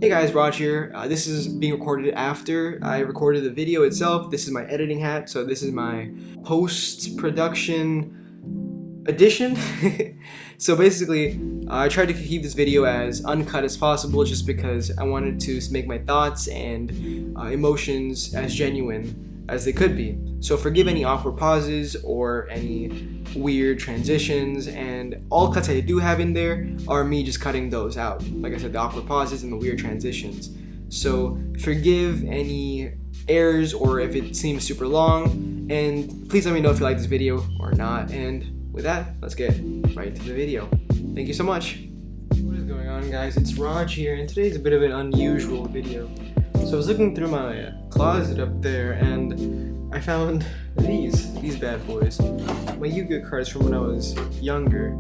Hey guys, Raj here. This is being recorded after I recorded the video itself. This is my editing hat, so this is my post-production edition. So basically, I tried to keep this video as uncut as possible just because I wanted to make my thoughts and emotions as genuine as they could be. So forgive any awkward pauses or any weird transitions, and all cuts I do have in there are me just cutting those out. Like I said, the awkward pauses and the weird transitions. So forgive any errors or if it seems super long, and please let me know if you like this video or not. And with that, let's get right into the video. Thank you so much. What is going on, guys? It's Raj here, and today's a bit of an unusual video. So I was looking through my closet up there and I found these bad boys. My Yu-Gi-Oh cards from when I was younger.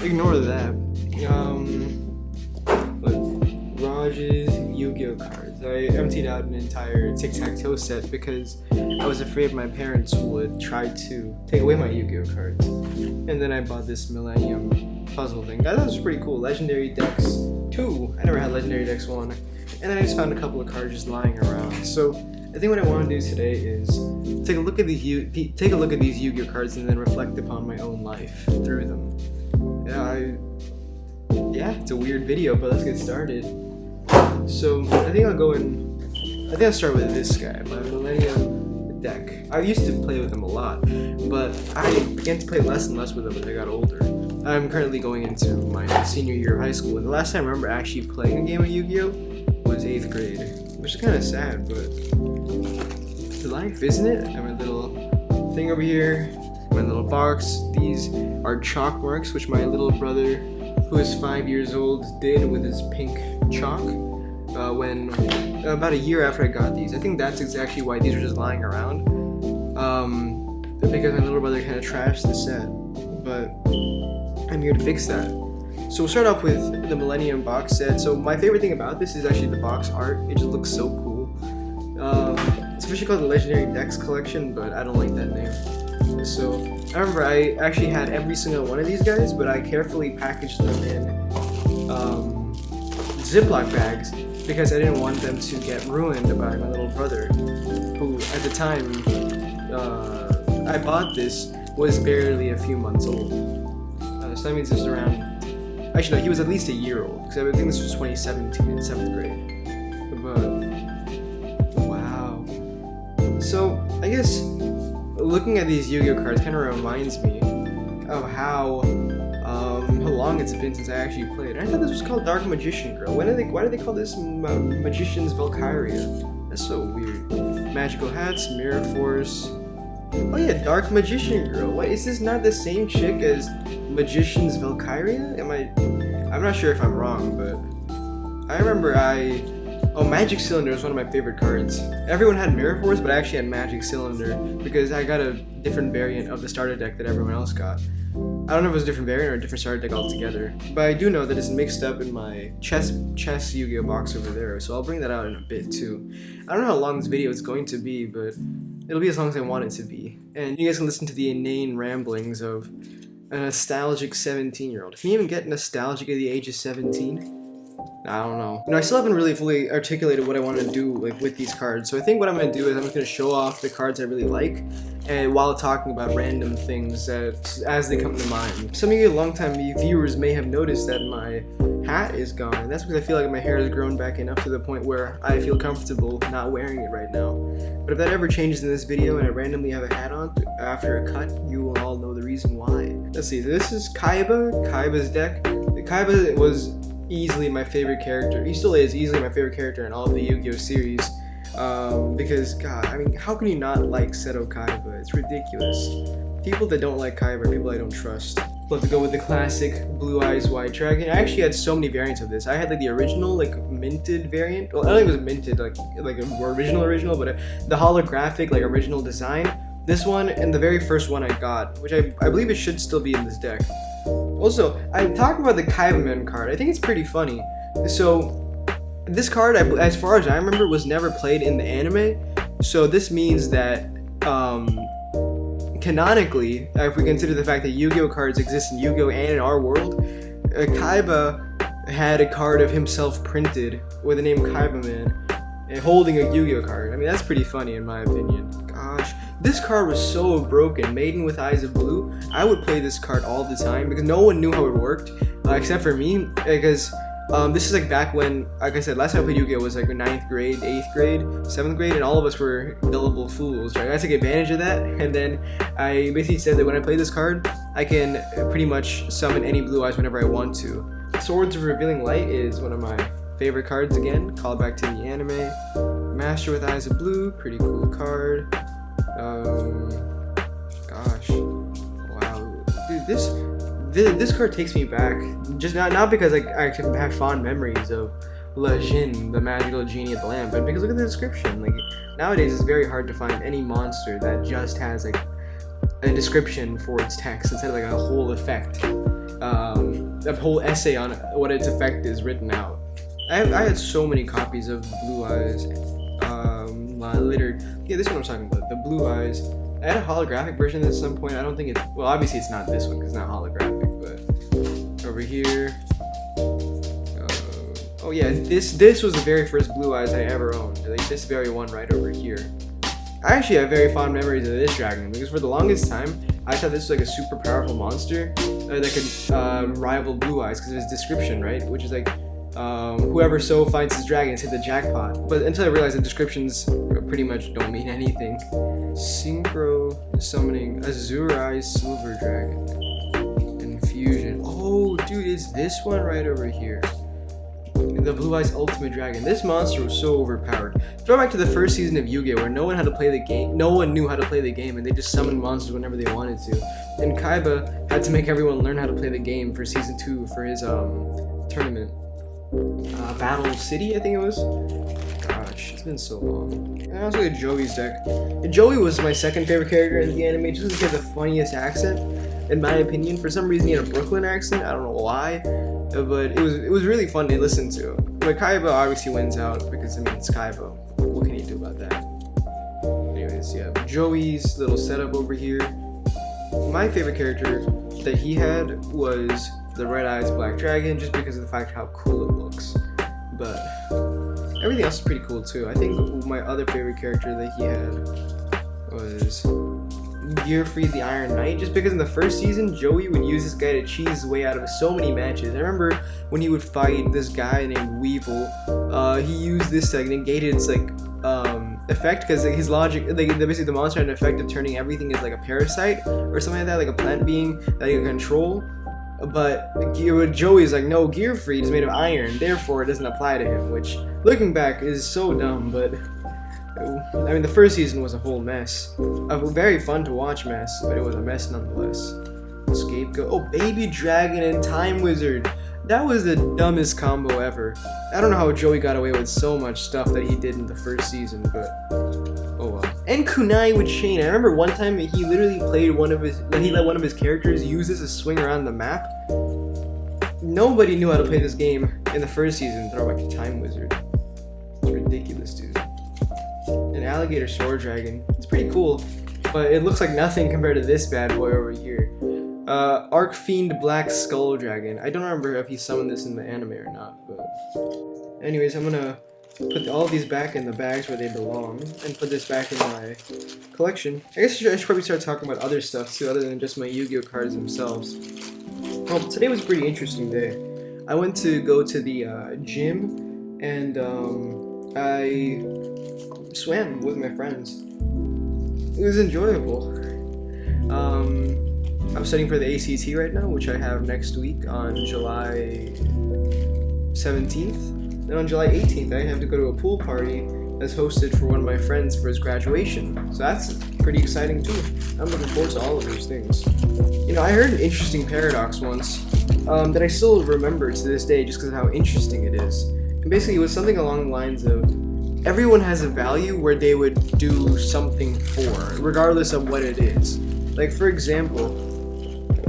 Ignore that. But Raj's Yu-Gi-Oh cards. I emptied out an entire tic-tac-toe set because I was afraid my parents would try to take away my Yu-Gi-Oh cards. And then I bought this Millennium puzzle thing. I thought it was pretty cool. Legendary Dex 2. I never had Legendary Dex 1. And then I just found a couple of cards just lying around. So I think what I want to do today is take a look at these Yu-Gi-Oh cards and then reflect upon my own life through them. Yeah, it's a weird video, but let's get started. So I think I'll start with this guy, my Millennium deck. I used to play with them a lot, but I began to play less and less with them as I got older. I'm currently going into my senior year of high school, and the last time I remember actually playing a game of Yu-Gi-Oh was 8th grade, which is kind of sad, but it's life, isn't it? I have my little thing over here, my little box. These are chalk marks, which my little brother, who is 5 years old, did with his pink chalk when about a year after I got these. I think that's exactly why these were just lying around, because my little brother kind of trashed the set, but I'm here to fix that. So we'll start off with the Millennium box set. So my favorite thing about this is actually the box art. It just looks so cool. It's officially called the Legendary Dex Collection, but I don't like that name. So I remember I actually had every single one of these guys, but I carefully packaged them in Ziploc bags because I didn't want them to get ruined by my little brother, who at the time I bought this was barely a few months old. So that means it was around... Actually, no, he was at least a year old, because I think this was 2017 in 7th grade. But, wow. So, I guess, looking at these Yu-Gi-Oh cards kind of reminds me of how long it's been since I actually played. And I thought this was called Dark Magician Girl. Why do they call this Magician's Valkyria? That's so weird. Magical Hats, Mirror Force... Oh yeah, Dark Magician Girl. Wait, is this not the same chick as Magician's Valkyria? I'm not sure if I'm wrong, but I remember Magic Cylinder is one of my favorite cards. Everyone had Mirror Force, but I actually had Magic Cylinder because I got a different variant of the starter deck that everyone else got. I don't know if it was a different variant or a different starter deck altogether, but I do know that it's mixed up in my chess Yu-Gi-Oh box over there, so I'll bring that out in a bit too. I don't know how long this video is going to be, but it'll be as long as I want it to be. And you guys can listen to the inane ramblings of a nostalgic 17-year-old. Can you even get nostalgic at the age of 17? I don't know. I still haven't really fully articulated what I want to do with these cards. So I think what I'm going to do is I'm just going to show off the cards I really like, and while talking about random things as they come to mind. Some of you longtime viewers may have noticed that my hat is gone, and that's because I feel like my hair has grown back enough to the point where I feel comfortable not wearing it right now. But if that ever changes in this video and I randomly have a hat on after a cut, you will all know the reason why. Let's see, this is Kaiba's deck. Kaiba was easily my favorite character. He still is easily my favorite character in all of the Yu-Gi-Oh series. Because, God, I mean, how can you not like Seto Kaiba? It's ridiculous. People that don't like Kaiba are people I don't trust. We'll have to go with the classic Blue Eyes White Dragon. I actually had so many variants of this. I had like the original, like minted variant. Well, I don't think it was minted, like a more original, but the holographic, like original design. This one and the very first one I got, which I believe it should still be in this deck. Also, I'm talking about the Kaibaman card. I think it's pretty funny. So, this card, as far as I remember, was never played in the anime. So this means that canonically, if we consider the fact that Yu-Gi-Oh cards exist in Yu-Gi-Oh and in our world, Kaiba had a card of himself printed with the name Kaiba Man and holding a Yu-Gi-Oh card. I mean, that's pretty funny in my opinion. Gosh, this card was so broken. Maiden with Eyes of Blue. I would play this card all the time because no one knew how it worked except for me, because this is like back when, like I said, last time I played Yu-Gi-Oh was like 9th grade, 8th grade, 7th grade, and all of us were gullible fools, right? I took advantage of that, and then I basically said that when I play this card, I can pretty much summon any Blue Eyes whenever I want to. Swords of Revealing Light is one of my favorite cards again, called back to the anime. Master with Eyes of Blue, pretty cool card. Gosh, wow, dude, this card takes me back, just not because I actually have fond memories of Le Jin, the magical genie of the lamp, but because look at the description. Like, nowadays it's very hard to find any monster that just has like a description for its text instead of like a whole effect, a whole essay on what its effect is written out. I had so many copies of Blue Eyes, littered. Yeah, this one I'm talking about, the Blue Eyes. I had a holographic version at some point. I don't think it's, well, obviously it's not this one because it's not holographic, but over here. Oh yeah, this was the very first Blue Eyes I ever owned. Like this very one right over here. I actually have very fond memories of this dragon because for the longest time I thought this was like a super powerful monster that could rival Blue Eyes because of his description, right? Which is like whoever so finds his dragon hit the jackpot. But until I realized the descriptions pretty much don't mean anything. Synchro summoning Azure Eyes Silver Dragon. Infusion. Oh, dude, it's this one right over here. The Blue Eyes Ultimate Dragon. This monster was so overpowered. Throw back to the first season of Yu-Gi-Oh, where no one had to play the game. No one knew how to play the game, and they just summoned monsters whenever they wanted to. And Kaiba had to make everyone learn how to play the game for season 2 for his tournament. Battle City, I think it was. Gosh, it's been so long. And I also had Joey's deck. And Joey was my second favorite character in the anime, just because he had the funniest accent, in my opinion. For some reason, he had a Brooklyn accent. I don't know why, but it was really fun to listen to. But Kaiba obviously wins out because I mean it's Kaiba. What can you do about that? Anyways, yeah. Joey's little setup over here. My favorite character that he had was the Red Eyes Black Dragon, just because of the fact how cool it looks. But everything else is pretty cool too. I think my other favorite character that he had was Gearfried the Iron Knight, just because in the first season Joey would use this guy to cheese his way out of so many matches. I remember when he would fight this guy named Weevil, he used this to negate its like effect, because like, his logic, basically the monster had an effect of turning everything as like a parasite or something like that, like a plant being that he could control. But Joey's like, no, Gearfried is made of iron, therefore it doesn't apply to him, which, looking back, is so dumb, but I mean, the first season was a whole mess. A very fun to watch mess, but it was a mess nonetheless. Scapegoat. Oh, Baby Dragon and Time Wizard. That was the dumbest combo ever. I don't know how Joey got away with so much stuff that he did in the first season, but oh well. And Kunai with Chain. I remember one time he literally played he let one of his characters use this to swing around the map. Nobody knew how to play this game in the first season. Throw back to Time Wizard. It's ridiculous, dude. An Alligator Sword Dragon. It's pretty cool, but it looks like nothing compared to this bad boy over here. Arc Fiend Black Skull Dragon. I don't remember if he summoned this in the anime or not, but anyways, I'm gonna put all of these back in the bags where they belong and put this back in my collection. I guess I should probably start talking about other stuff too, other than just my Yu-Gi-Oh cards themselves. Well, today was a pretty interesting day. I went to go to the gym, and I swam with my friends. It was enjoyable. I'm studying for the ACT right now, which I have next week on July 17th. Then on July 18th, I have to go to a pool party that's hosted for one of my friends for his graduation. So that's pretty exciting too. I'm looking forward to all of those things. You know, I heard an interesting paradox once that I still remember to this day just because of how interesting it is. And basically, it was something along the lines of, everyone has a value where they would do something for, regardless of what it is. Like, for example,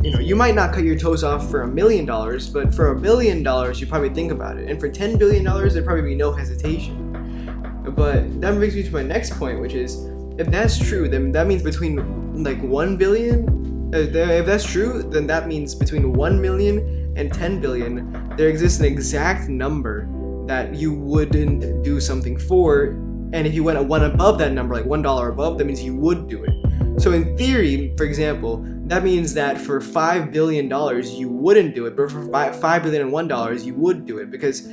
you know, you might not cut your toes off for $1 million, but for $1 billion, you probably think about it. And for $10 billion, there'd probably be no hesitation. But that brings me to my next point, which is, if that's true, then that means between like 1 billion If that's true, then that means between 1 million and 10 billion, there exists an exact number that you wouldn't do something for, and if you went one above that number, like $1 above, that means you would do it. So in theory, for example, that means that for $5 billion you wouldn't do it, but for $5 billion and $1 you would do it, because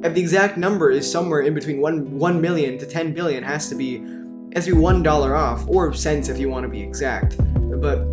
if the exact number is somewhere in between 1 million to 10 billion, it has to be $1 off, or cents if you want to be exact. But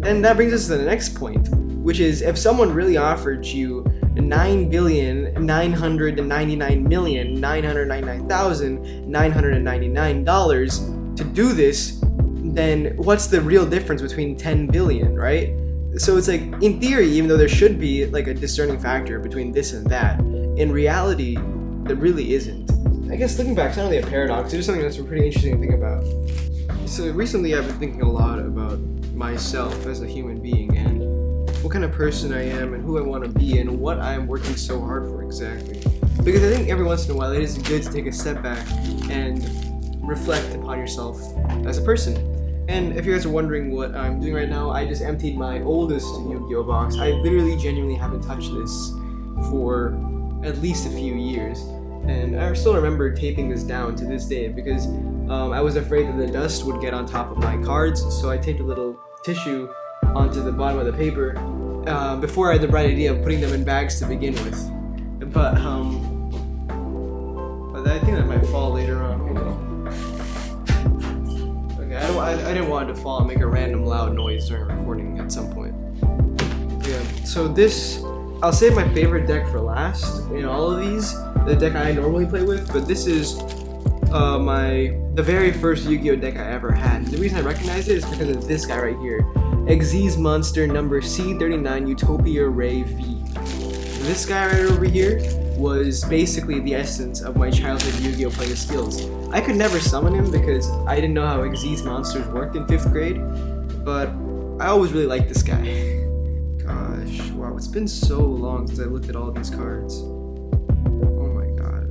then that brings us to the next point, which is if someone really offered you $9,999,999,999 to do this, then what's the real difference between 10 billion, right? So it's like, in theory, even though there should be like a discerning factor between this and that, in reality, there really isn't. I guess looking back, it's not really a paradox, it's just something that's pretty interesting to think about. So recently I've been thinking a lot about myself as a human being, and what kind of person I am, and who I want to be, and what I'm working so hard for exactly. Because I think every once in a while it is good to take a step back and reflect upon yourself as a person. And if you guys are wondering what I'm doing right now, I just emptied my oldest Yu-Gi-Oh box. I literally genuinely haven't touched this for at least a few years. And I still remember taping this down to this day because I was afraid that the dust would get on top of my cards, so I taped a little tissue onto the bottom of the paper before I had the bright idea of putting them in bags to begin with. But I think that might fall later on. Hold on. Okay, I didn't want it to fall and make a random loud noise during recording at some point. Yeah, so this, I'll save my favorite deck for last in all of these, the deck I normally play with, but this is the very first Yu-Gi-Oh deck I ever had. The reason I recognize it is because of this guy right here, Xyz Monster number C39 Utopia Ray V. This guy right over here was basically the essence of my childhood Yu-Gi-Oh playing skills. I could never summon him because I didn't know how Xyz monsters worked in 5th grade, but I always really liked this guy. Gosh, wow, it's been so long since I looked at all these cards. Oh my god.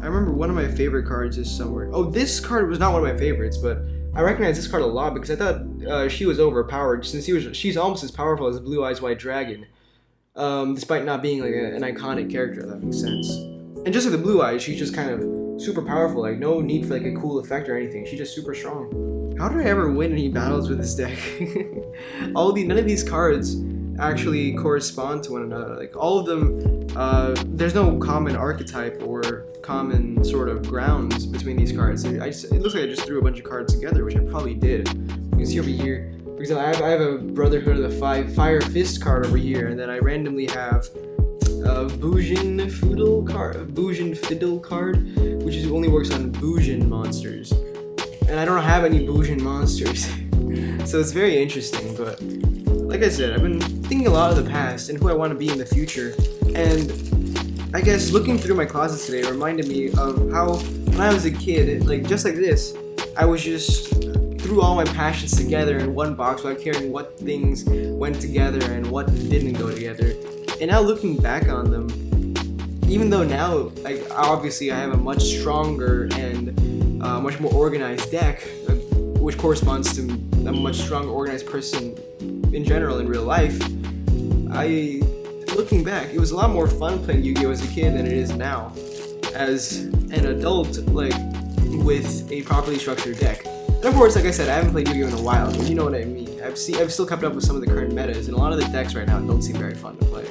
I remember one of my favorite cards is somewhere. Oh, this card was not one of my favorites, but I recognize this card a lot because I thought she was overpowered since she's almost as powerful as Blue Eyes White Dragon. Despite not being like an iconic character, if that makes sense. And just like the Blue Eyes, she's just kind of super powerful, like no need for like a cool effect or anything, she's just super strong. How did I ever win any battles with this deck? None of these cards actually correspond to one another, like all of them, there's no common archetype or common sort of grounds between these cards. It looks like I just threw a bunch of cards together, which I probably did. You can see over here, for example, I have a Brotherhood of the Fire Fist card over here, and then I randomly have a Bujin Fiddle card, which only works on Bujin monsters. And I don't have any Bujin monsters. So it's very interesting, but like I said, I've been thinking a lot of the past and who I want to be in the future. And I guess looking through my closets today reminded me of how when I was a kid, like just like this, I was just threw all my passions together in one box without caring what things went together and what didn't go together. And now looking back on them, even though now, like obviously I have a much stronger and much more organized deck, which corresponds to a much stronger organized person in general in real life, looking back, it was a lot more fun playing Yu-Gi-Oh as a kid than it is now as an adult, like with a properly structured deck. And of course, like I said, I haven't played Yu-Gi-Oh in a while, but you know what I mean. I've still kept up with some of the current metas, and a lot of the decks right now don't seem very fun to play.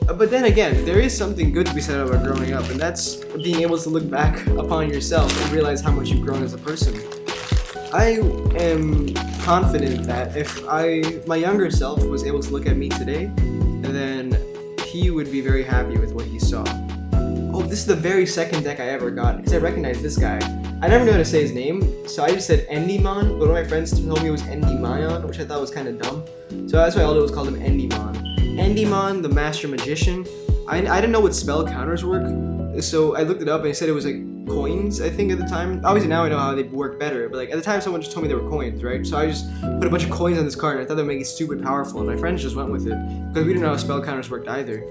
But then again, there is something good to be said about growing up, and that's being able to look back upon yourself and realize how much you've grown as a person. I am confident that if my younger self was able to look at me today, then he would be very happy with what he saw. Oh, this is the very second deck I ever got, because I recognize this guy. I never knew how to say his name, so I just said Endymon, but one of my friends told me it was Endymion, which I thought was kind of dumb. So that's why all it was called him Endymon. Endymon, the Master Magician. I didn't know what spell counters work, so I looked it up and it said it was like coins, I think, at the time. Obviously now I know how they work better, but like at the time someone just told me they were coins, right? So I just put a bunch of coins on this card and I thought that would make it stupid powerful, and my friends just went with it because we didn't know how spell counters worked either.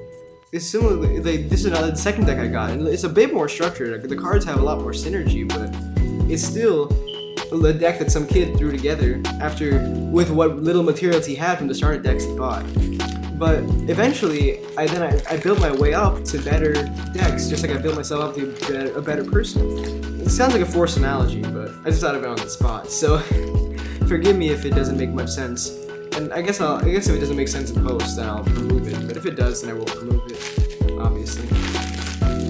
It's similarly, this is the second deck I got, and it's a bit more structured. The cards have a lot more synergy, but it's still a deck that some kid threw together with what little materials he had from the starter decks he bought. But eventually, I built my way up to better decks, just like I built myself up to be a better person. It sounds like a forced analogy, but I just thought of it on the spot. So forgive me if it doesn't make much sense. And I guess if it doesn't make sense in post, then I'll remove it. But if it does, then I will remove it, obviously.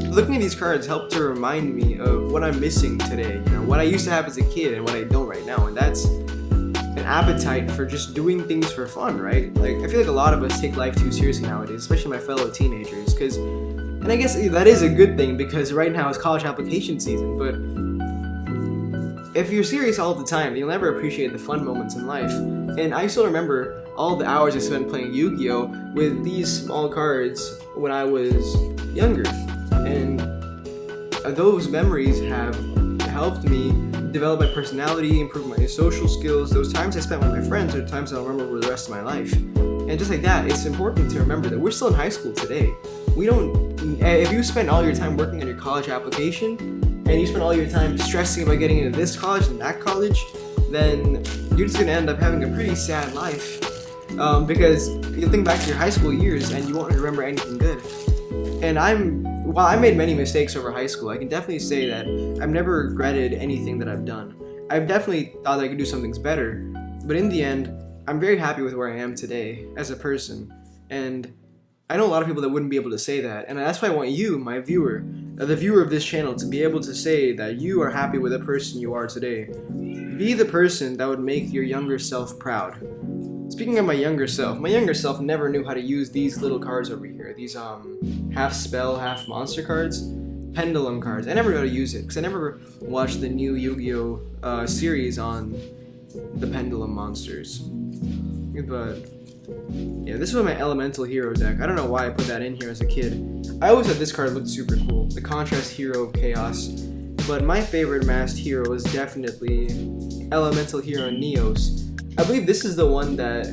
Looking at these cards helped to remind me of what I'm missing today. You know, what I used to have as a kid and what I don't right now, and that's an appetite for just doing things for fun, right? Like, I feel like a lot of us take life too seriously nowadays, especially my fellow teenagers, and I guess that is a good thing because right now is college application season, but if you're serious all the time, you'll never appreciate the fun moments in life. And I still remember all the hours I spent playing Yu-Gi-Oh! With these small cards when I was younger. And those memories have helped me develop my personality, improve my social skills. Those times I spent with my friends are the times I'll remember for the rest of my life. And just like that, it's important to remember that we're still in high school today. If you spend all your time working on your college application, and you spend all your time stressing about getting into this college and that college, then you're just gonna end up having a pretty sad life. Because you'll think back to your high school years and you won't remember anything good. And while I made many mistakes over high school, I can definitely say that I've never regretted anything that I've done. I've definitely thought that I could do some things better, but in the end, I'm very happy with where I am today as a person. And I know a lot of people that wouldn't be able to say that, and that's why I want you, my viewer, the viewer of this channel, to be able to say that you are happy with the person you are today. Be the person that would make your younger self proud. Speaking of my younger self never knew how to use these little cards over here. These half spell, half monster cards. Pendulum cards. I never knew how to use it because I never watched the new Yu-Gi-Oh! Series on the pendulum monsters. But yeah, this was my elemental hero deck. I don't know why I put that in here as a kid. I always thought this card looked super cool. The contrast hero of chaos. But my favorite masked hero is definitely elemental hero Neos. I believe this is the one that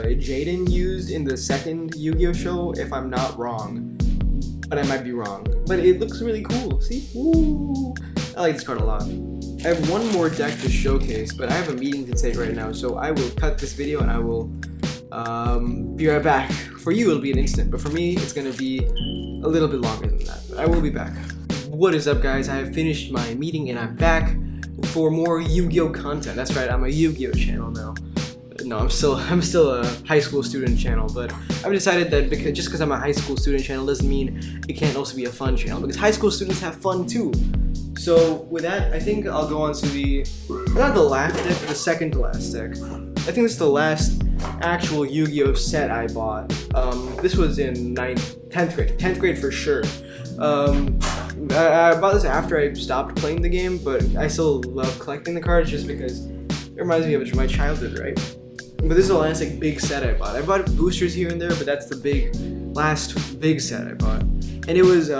Jaden used in the second Yu-Gi-Oh! Show, if I'm not wrong. But I might be wrong. But it looks really cool, see? Woo! I like this card a lot. I have one more deck to showcase, but I have a meeting to take right now, so I will cut this video and I will be right back. For you, it'll be an instant, but for me, it's gonna be a little bit longer than that. But I will be back. What is up, guys? I have finished my meeting and I'm back for more Yu-Gi-Oh! Content. That's right, I'm a Yu-Gi-Oh! Channel now. No, I'm still a high school student channel, but I've decided that just because I'm a high school student channel doesn't mean it can't also be a fun channel, because high school students have fun too. So with that, I think I'll go on to not the last deck, but the second to last deck. I think this is the last actual Yu-Gi-Oh! Set I bought. This was in 10th grade for sure. I bought this after I stopped playing the game, but I still love collecting the cards just because it reminds me of my childhood, right? But this is the last big set I bought. I bought boosters here and there, but that's the last big set I bought. And it was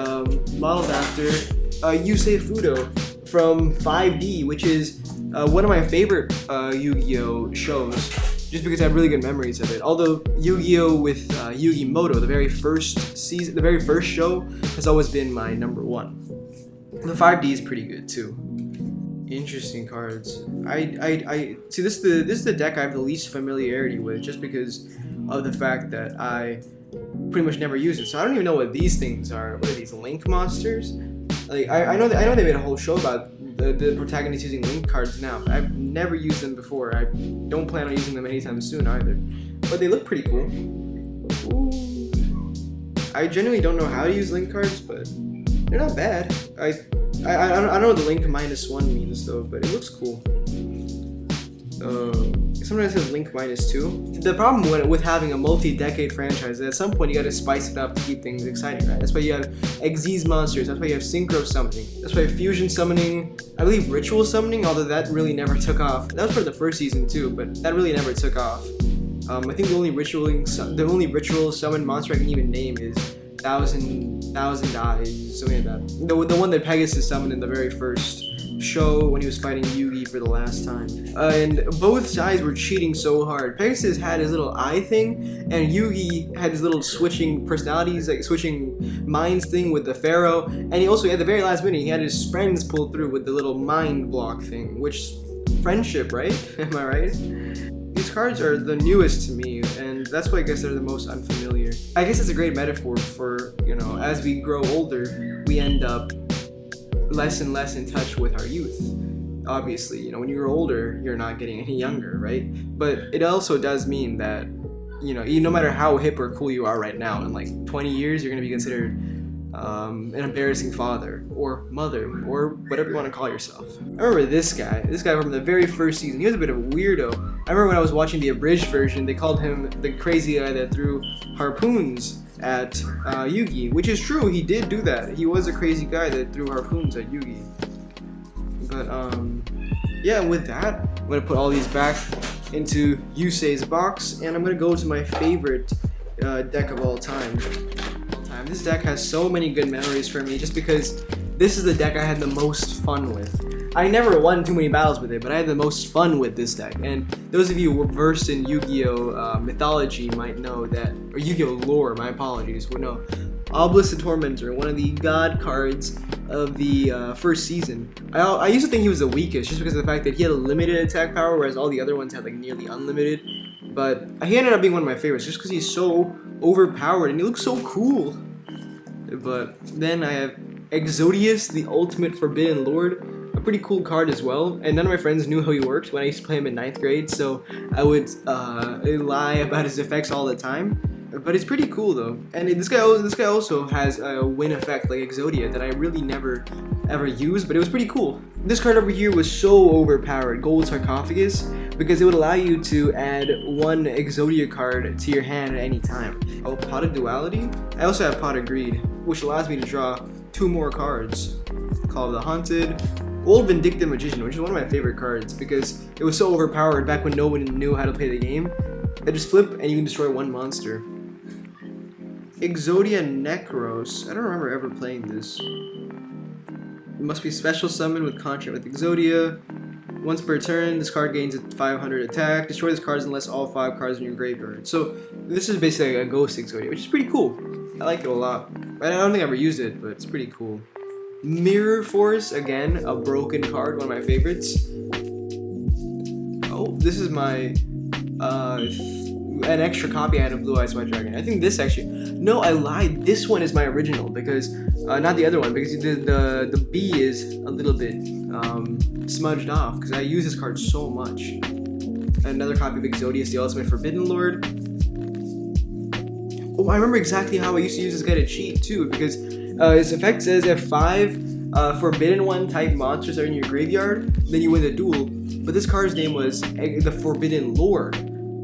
modeled after Yusei Fudo from 5D, which is one of my favorite Yu-Gi-Oh! Shows, just because I have really good memories of it. Although Yu-Gi-Oh! With Yugi Moto, the very first show, has always been my number one. The 5D is pretty good too. Interesting cards. I see this is the deck I have the least familiarity with, just because of the fact that I pretty much never use it. So I don't even know what these things are. What are these, Link monsters? Like I know they made a whole show about the protagonist using Link cards now. I've never used them before. I don't plan on using them anytime soon either. But they look pretty cool. Ooh. I genuinely don't know how to use Link cards, but they're not bad. I don't know what the Link -1 means though, but it looks cool. Sometimes it says Link -2. The problem with having a multi-decade franchise is at some point you gotta spice it up to keep things exciting, right? That's why you have Xyz monsters, that's why you have Synchro summoning, that's why you have Fusion summoning, I believe Ritual summoning, although that really never took off. That was for the first season too, but that really never took off. I think the only ritual summon monster I can even name is Thousand Eyes, something like that. The one that Pegasus summoned in the very first show when he was fighting Yugi for the last time. And both sides were cheating so hard. Pegasus had his little eye thing, and Yugi had his little switching personalities, like switching minds thing with the Pharaoh. And he also, at the very last minute, he had his friends pull through with the little mind block thing, which friendship, right? Am I right? These cards are the newest to me, and that's why I guess they're the most unfamiliar. I guess it's a great metaphor for, you know, as we grow older, we end up less and less in touch with our youth. Obviously, you know, when you're older, you're not getting any younger, right? But it also does mean that, you know, no matter how hip or cool you are right now, in like 20 years, you're going to be considered an embarrassing father or mother or whatever you want to call yourself. I remember this guy from the very first season. He was a bit of a weirdo. I remember when I was watching the abridged version, they called him the crazy guy that threw harpoons at Yugi, which is true. He did do that. He was a crazy guy that threw harpoons at Yugi. But yeah, with that, I'm gonna put all these back into Yusei's box, and I'm gonna go to my favorite deck of all time. This deck has so many good memories for me just because this is the deck I had the most fun with. I never won too many battles with it, but I had the most fun with this deck. And those of you who are versed in Yu-Gi-Oh! Mythology might know that, or Yu-Gi-Oh! Lore, my apologies, would know. Obelisk the Tormentor, one of the god cards of the first season. I used to think he was the weakest just because of the fact that he had a limited attack power, whereas all the other ones had like nearly unlimited. But he ended up being one of my favorites just because he's so overpowered and he looks so cool. But then I have Exodius, the Ultimate Forbidden Lord, a pretty cool card as well, and none of my friends knew how he worked when I used to play him in 9th grade, so I would lie about his effects all the time. But it's pretty cool though, and this guy also has a win effect like Exodia that I really never ever used, but it was pretty cool. This card over here was so overpowered, Gold Sarcophagus, because it would allow you to add one Exodia card to your hand at any time. Oh, Pot of Duality? I also have Pot of Greed, which allows me to draw 2 more cards. Call of the Haunted, Old Vindictive Magician, which is one of my favorite cards because it was so overpowered back when no one knew how to play the game. I just flip and you can destroy 1 monster. Exodia Necros. I don't remember ever playing this. It must be special summon with contract with Exodia. Once per turn, this card gains a 500 attack. Destroy this card unless all 5 cards in your graveyard. So this is basically a ghost Exodia, which is pretty cool. I like it a lot. I don't think I ever used it, but it's pretty cool. Mirror Force, again, a broken card, one of my favorites. Oh, this is my an extra copy I had of Blue Eyes White Dragon. I think this actually, no, I lied. This one is my original because not the other one, because the B is a little bit smudged off because I use this card so much. Another copy of Exodius, the Ultimate Forbidden Lord. Oh, I remember exactly how I used to use this guy to cheat too, because his effect says if 5 Forbidden One type monsters are in your graveyard, then you win the duel. But this card's name was the Forbidden Lord.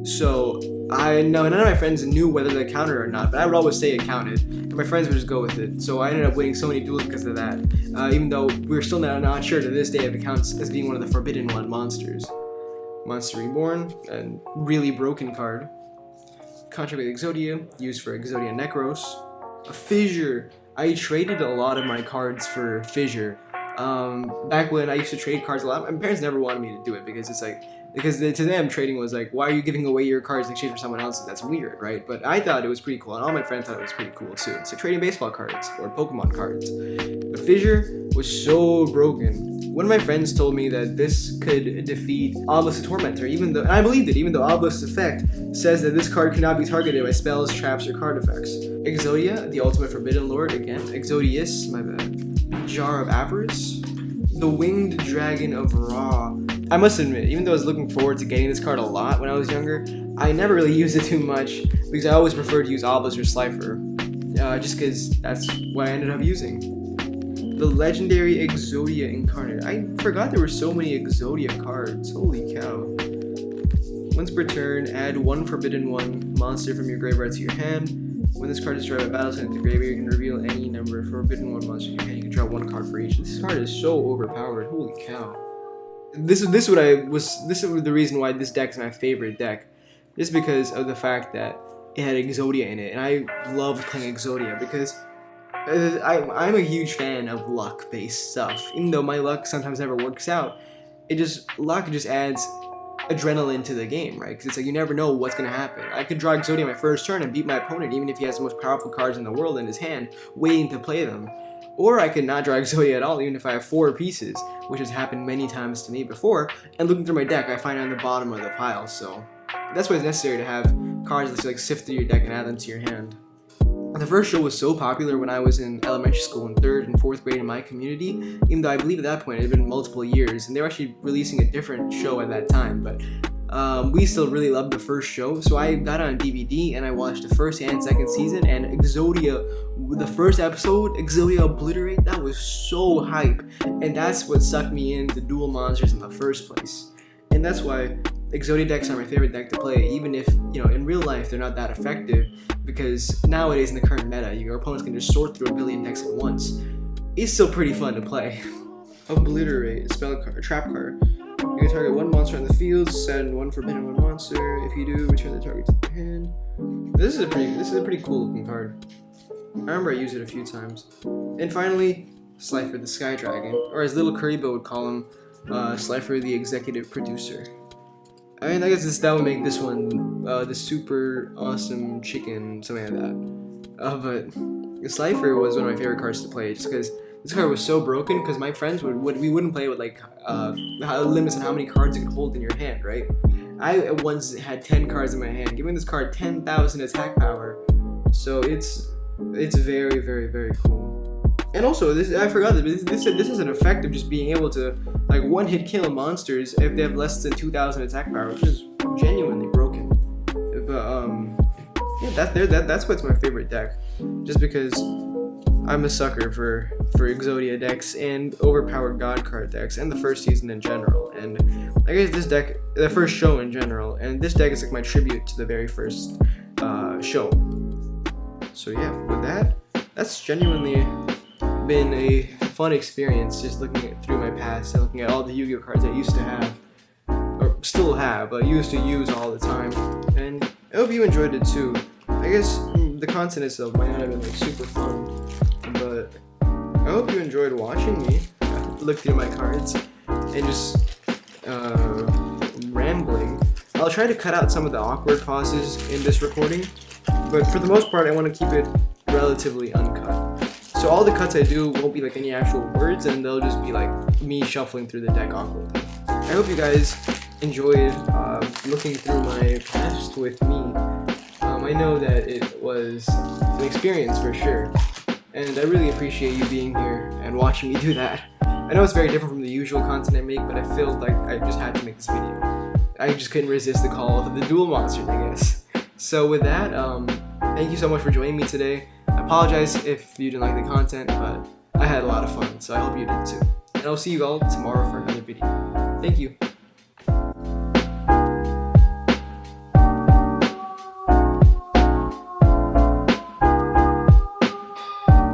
So I know none of my friends knew whether they counted or not, but I would always say it counted, and my friends would just go with it. So I ended up winning so many duels because of that, even though we're still not sure to this day if it counts as being one of the Forbidden One monsters. Monster Reborn, a really broken card. Contract with Exodia, used for Exodia Necros. A Fissure. I traded a lot of my cards for Fissure. Back when I used to trade cards a lot, my parents never wanted me to do it because it's like, because to them trading was like, why are you giving away your cards in exchange for someone else's? That's weird, right? But I thought it was pretty cool, and all my friends thought it was pretty cool too. So trading baseball cards or Pokemon cards. But Fissure was so broken. One of my friends told me that this could defeat Obelisk the Tormentor, even though, and I believed it, even though Obelisk's effect says that this card cannot be targeted by spells, traps, or card effects. Exodia, the Ultimate Forbidden Lord, again. Exodius, my bad. Jar of Avarice. The Winged Dragon of Ra. I must admit, even though I was looking forward to getting this card a lot when I was younger, I never really used it too much because I always preferred to use Obelisk or Slifer, just because that's what I ended up using. The Legendary Exodia Incarnate. I forgot there were so many Exodia cards. Holy cow. Once per turn, add 1 Forbidden One monster from your graveyard to your hand. When this card is destroyed by battle sent to the graveyard, you can reveal any number of Forbidden One monsters in your hand. You can draw 1 card for each. This card is so overpowered. Holy cow. This is the reason why this deck is my favorite deck, just because of the fact that it had Exodia in it, and I loved playing Exodia because I'm a huge fan of luck-based stuff. Even though my luck sometimes never works out, luck just adds adrenaline to the game, right? Because it's like you never know what's gonna happen. I could draw Exodia my first turn and beat my opponent, even if he has the most powerful cards in the world in his hand, waiting to play them. Or I could not draw Exodia at all, even if I have 4 pieces, which has happened many times to me before. And looking through my deck, I find it on the bottom of the pile. So that's why it's necessary to have cards that like sift through your deck and add them to your hand. The first show was so popular when I was in elementary school in 3rd and 4th grade in my community, even though I believe at that point it had been multiple years, and they were actually releasing a different show at that time, but we still really loved the first show, so I got it on DVD and I watched the first and second season, and Exodia, the first episode, Exodia Obliterate, that was so hype, and that's what sucked me into dual monsters in the first place. And that's why Exodia decks are my favorite deck to play, even if, you know, in real life they're not that effective, because nowadays in the current meta, your opponents can just sort through a billion decks at once. It's still pretty fun to play. Obliterate, spell card, trap card. You can target 1 monster on the field, send 1 forbidden 1 monster. If you do, return the target to the hand. This is a pretty cool looking card. I remember I used it a few times. And finally, Slifer the Sky Dragon, or as little Lukrembo would call him, Slifer the Executive Producer. I mean, I guess that would make this one the super awesome chicken, something like that. But Slifer was one of my favorite cards to play, just because this card was so broken. Because my friends we wouldn't play with like limits on how many cards you could hold in your hand, right? I once had 10 cards in my hand, giving this card 10,000 attack power. So it's very, very, very cool. And also, I forgot that this is an effect of just being able to like one-hit kill monsters if they have less than 2,000 attack power, which is genuinely broken. But yeah, that's what's my favorite deck, just because I'm a sucker for Exodia decks and overpowered God card decks, and the first season in general. And I guess this deck, the first show in general, and this deck is like my tribute to the very first show. So yeah, with that, that's genuinely been a fun experience, just looking through my past and looking at all the Yu-Gi-Oh cards I used to have, or still have, but used to use all the time. And I hope you enjoyed it too. I guess the content itself might not have been like super fun, but I hope you enjoyed watching me look through my cards and just rambling. I'll try to cut out some of the awkward pauses in this recording, but for the most part I want to keep it relatively uncut. So all the cuts I do won't be like any actual words, and they'll just be like me shuffling through the deck awkwardly. I hope you guys enjoyed looking through my past with me. I know that it was an experience for sure, and I really appreciate you being here and watching me do that. I know it's very different from the usual content I make, but I feel like I just had to make this video. I just couldn't resist the call of the dual monsters, I guess. So with that, thank you so much for joining me today. I apologize if you didn't like the content, but I had a lot of fun, so I hope you did too. And I'll see you all tomorrow for another video. Thank you.